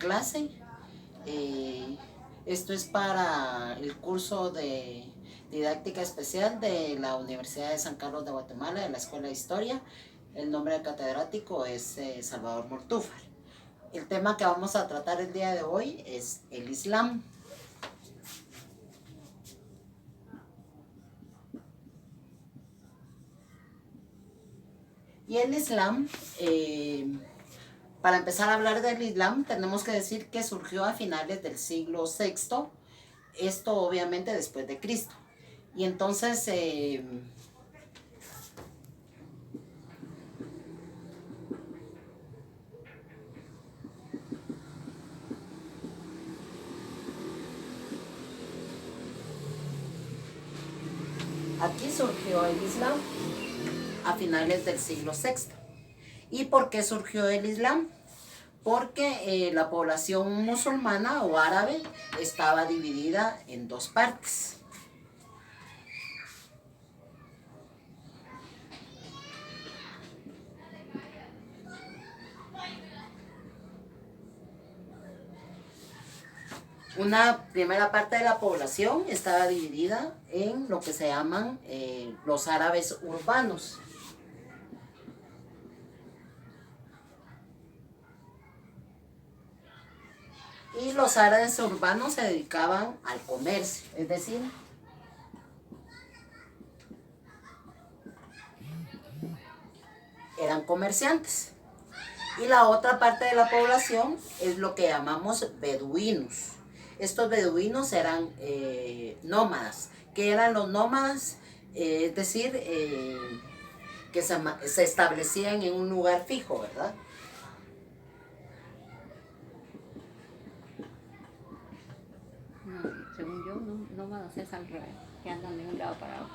clase. Esto es para el curso de didáctica especial de la Universidad de San Carlos de Guatemala, de la Escuela de Historia. El nombre del catedrático es Salvador Mortúfar. El tema que vamos a tratar el día de hoy es el Islam. Y el Islam, para empezar a hablar del Islam, tenemos que decir que surgió a finales del siglo VI, esto obviamente después de Cristo. Y entonces, aquí surgió el Islam a finales del siglo VI. ¿Y por qué surgió el Islam? Porque la población musulmana o árabe estaba dividida en dos partes. Una primera parte de la población estaba dividida en lo que se llaman los árabes urbanos. Y los árabes urbanos se dedicaban al comercio, es decir, eran comerciantes. Y la otra parte de la población es lo que llamamos beduinos. Estos beduinos eran nómadas. ¿Qué eran los nómadas? Es decir, que se establecían en un lugar fijo, ¿verdad? No, según yo, nómadas es al revés, que andan de un lado para otro.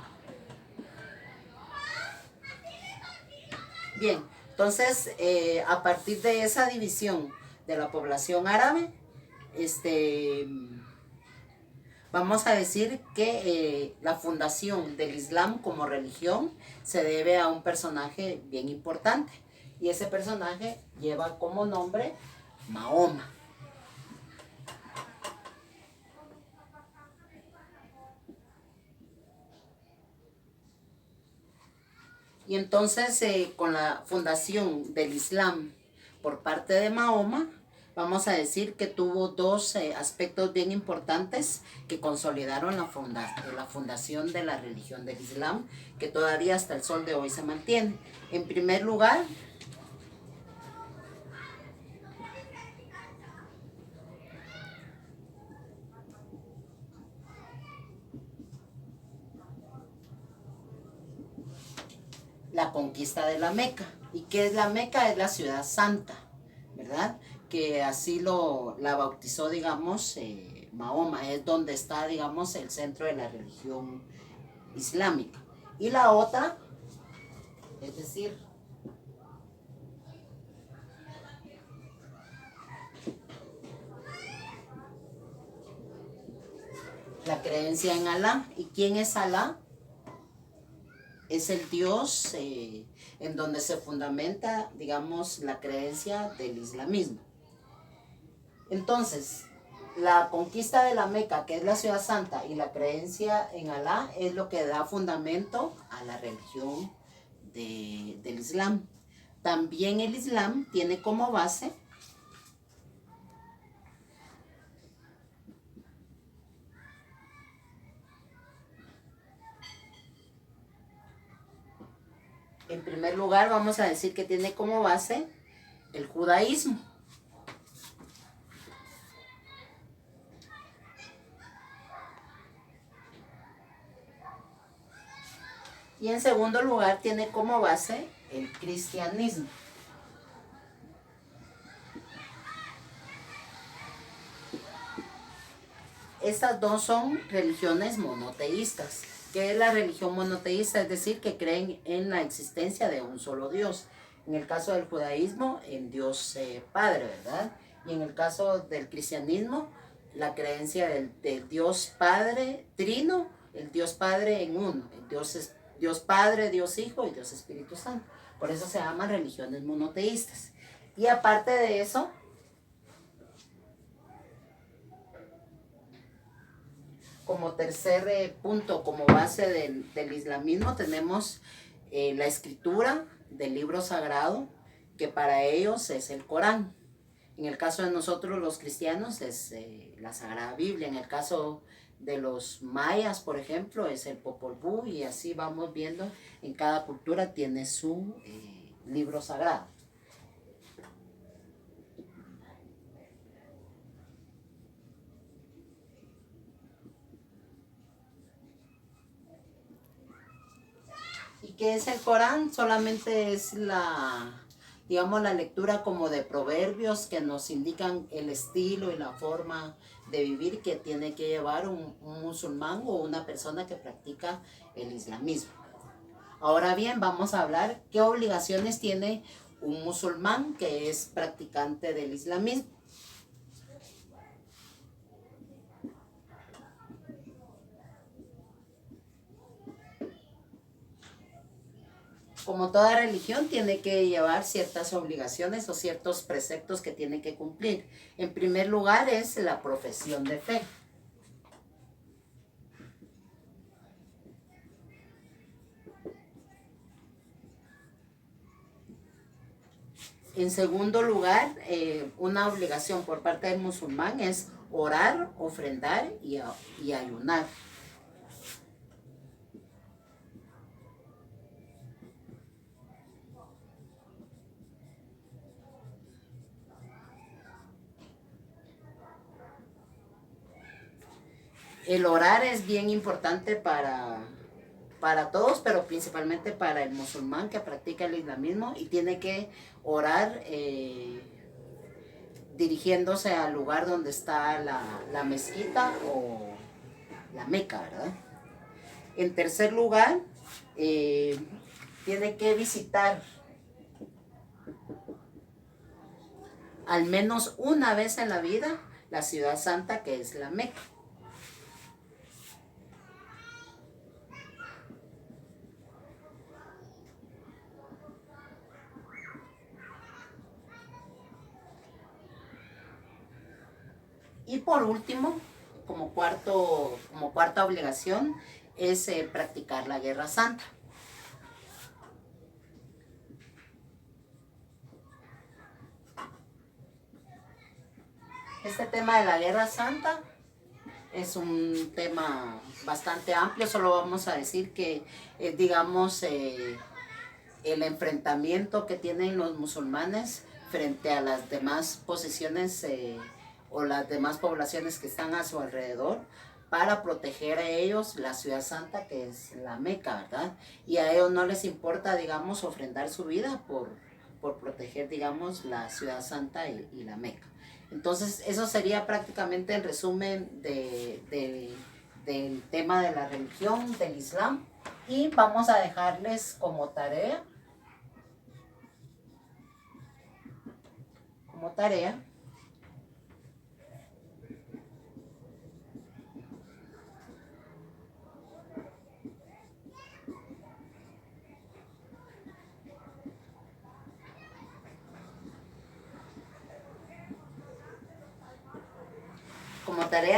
Bien, entonces a partir de esa división de la población árabe, vamos a decir que la fundación del Islam como religión se debe a un personaje bien importante. Y ese personaje lleva como nombre Mahoma. Y entonces con la fundación del Islam por parte de Mahoma, vamos a decir que tuvo dos aspectos bien importantes que consolidaron la fundación de la religión del Islam, que todavía hasta el sol de hoy se mantiene. En primer lugar, la conquista de la Meca. ¿Y qué es la Meca? Es la ciudad santa, ¿verdad? Que así la bautizó, digamos, Mahoma, es donde está, digamos, el centro de la religión islámica. Y la otra, es decir, la creencia en Alá. ¿Y quién es Alá? Es el Dios en donde se fundamenta, digamos, la creencia del islamismo. Entonces, la conquista de la Meca, que es la ciudad santa, y la creencia en Alá es lo que da fundamento a la religión del Islam. También el Islam tiene como base en primer lugar vamos a decir que tiene como base el judaísmo. Y en segundo lugar tiene como base el cristianismo. Estas dos son religiones monoteístas. ¿Qué es la religión monoteísta? Es decir, que creen en la existencia de un solo Dios. En el caso del judaísmo, en Dios Padre, ¿verdad? Y en el caso del cristianismo, la creencia del Dios Padre trino, el Dios Padre en uno. El Dios Padre, Dios Hijo y Dios Espíritu Santo. Por eso se llaman religiones monoteístas. Y aparte de eso, Como tercer punto, como base del islamismo, tenemos la escritura del libro sagrado, que para ellos es el Corán. En el caso de nosotros los cristianos es la Sagrada Biblia. En el caso de los mayas, por ejemplo, es el Popol Vuh, y así vamos viendo, en cada cultura tiene su libro sagrado. ¿Y qué es el Corán? Solamente es digamos, la lectura como de proverbios que nos indican el estilo y la forma de vivir que tiene que llevar un musulmán o una persona que practica el islamismo. Ahora bien, vamos a hablar qué obligaciones tiene un musulmán que es practicante del islamismo. Como toda religión, tiene que llevar ciertas obligaciones o ciertos preceptos que tiene que cumplir. En primer lugar es la profesión de fe. En segundo lugar, una obligación por parte del musulmán es orar, ofrendar y ayunar. El orar es bien importante para todos, pero principalmente para el musulmán que practica el islamismo, y tiene que orar dirigiéndose al lugar donde está la mezquita o la Meca, ¿verdad? En tercer lugar, eh, tiene que visitar al menos una vez en la vida la ciudad santa, que es la Meca. Y por último, como cuarta obligación, es practicar la guerra santa. Este tema de la guerra santa es un tema bastante amplio. Solo vamos a decir que, digamos, el enfrentamiento que tienen los musulmanes frente a las demás posiciones o las demás poblaciones que están a su alrededor, para proteger a ellos la ciudad santa, que es la Meca, ¿verdad? Y a ellos no les importa, digamos, ofrendar su vida por proteger, digamos, la ciudad santa y la Meca. Entonces, eso sería prácticamente el resumen del tema de la religión, del Islam. Y vamos a dejarles como tarea,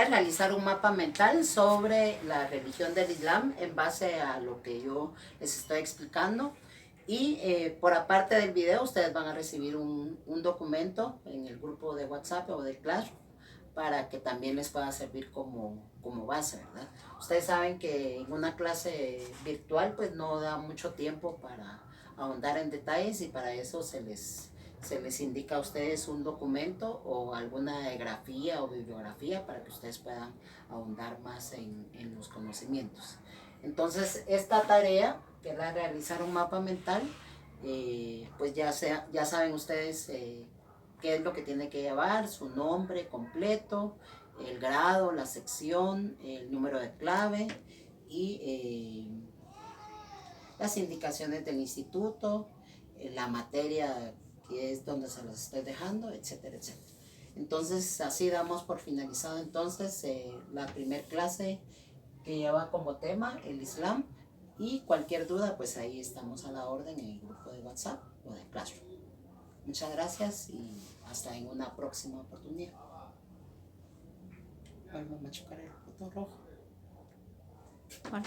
realizar un mapa mental sobre la religión del Islam en base a lo que yo les estoy explicando. Y por aparte del video, ustedes van a recibir un documento en el grupo de WhatsApp o de Classroom, para que también les pueda servir como base, ¿verdad? Ustedes saben que en una clase virtual pues no da mucho tiempo para ahondar en detalles, y para eso se les indica a ustedes un documento o alguna grafía o bibliografía para que ustedes puedan ahondar más en los conocimientos. Entonces, esta tarea, que es la de realizar un mapa mental, pues ya saben ustedes qué es lo que tiene que llevar: su nombre completo, el grado, la sección, el número de clave y las indicaciones del instituto, la materia que es donde se los estoy dejando, etcétera, etcétera. Entonces, así damos por finalizado entonces la primer clase, que lleva como tema el Islam. Y cualquier duda, pues ahí estamos a la orden en el grupo de WhatsApp o de Classroom. Muchas gracias y hasta en una próxima oportunidad. Vamos a machucar el botón rojo. Bueno.